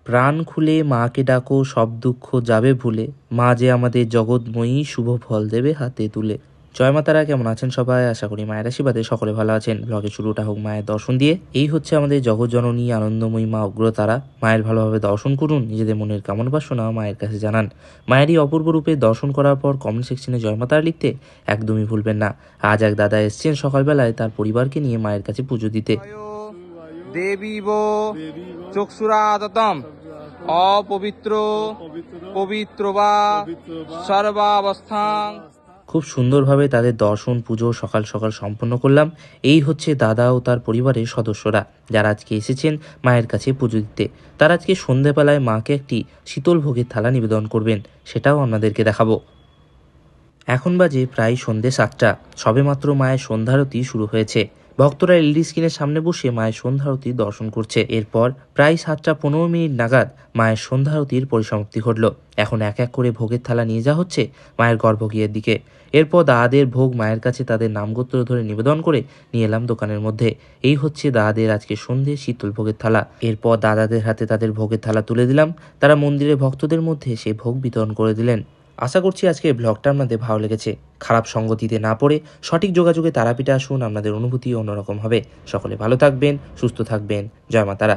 প্রাণ খুলে মাকে ডাকো, সব দুঃখ যাবে ভুলে, মা যে আমাদের জগৎময়ী, শুভ ফল দেবে হাতে তুলে। জয় মা তারা, কেমন আছেন সবাই? আশা করি মায়ের আশীর্বাদে সকলে ভালো আছেন। ব্লগের শুরুটা হোক মায়ের দর্শন দিয়ে। এই হচ্ছে আমাদের জগৎ জননী আনন্দময়ী মা উগ্রতারা। মায়ের ভালোভাবে দর্শন করুন, নিজেদের মনের কামনা বাসনা মায়ের কাছে জানান। মায়ের এই অপূর্ব রূপে দর্শন করার পর কমেন্ট সেকশনে জয় মা তারা লিখতে একদমই ভুলবেন না। আজ এক দাদা এসছেন সকালবেলায় তার পরিবারকে নিয়ে মায়ের কাছে পুজো দিতে। দেবীব চক্ষুরাদতম অপবিত্র পবিত্র বা সর্বাবস্থাং। খুব সুন্দরভাবে তাদের দর্শন পুজো সকাল সকাল সম্পন্ন করলাম। এই হচ্ছে দাদা ও তার পরিবারের সদস্যরা, যারা আজকে এসেছেন মায়ের কাছে পুজো দিতে। তারা আজকে সন্ধেবেলায় মাকে একটি শীতল ভোগের থালা নিবেদন করবেন, সেটাও আপনাদেরকে দেখাবো। এখন বাজে প্রায় সন্ধে 7টা। সবেমাত্র মায়ের সন্ধ্যারতি শুরু হয়েছে। ভক্তরা এলইডি স্ক্রিনের সামনে বসে মায়ের সন্ধ্যারতি দর্শন করছে। এরপর প্রায় 7টা 15 মিনিট নাগাদ মায়ের সন্ধ্যারতির পরিসমাপ্তি ঘটল। এখন এক এক করে ভোগের থালা নিয়ে যাওয়া হচ্ছে মায়ের গর্ভগৃহের দিকে। এরপর দাদাদের ভোগ মায়ের কাছে তাদের নামগোত্র ধরে নিবেদন করে নিয়ে এলাম দোকানের মধ্যে। এই হচ্ছে দাদাদের আজকে সন্ধে শীতল ভোগের থালা। এরপর দাদাদের হাতে তাদের ভোগের থালা তুলে দিলাম। তারা মন্দিরের ভক্তদের মধ্যে সেই ভোগ বিতরণ করে দিলেন। আশা করছি আজকের ব্লগটা আপনাদের ভালো লেগেছে। খারাপ সঙ্গতিতে না পড়ে সঠিক যোগাযোগে তারাপীঠে আসুন, আপনাদের অনুভূতি অন্যরকম হবে। সকলে ভালো থাকবেন, সুস্থ থাকবেন। জয় মা তারা।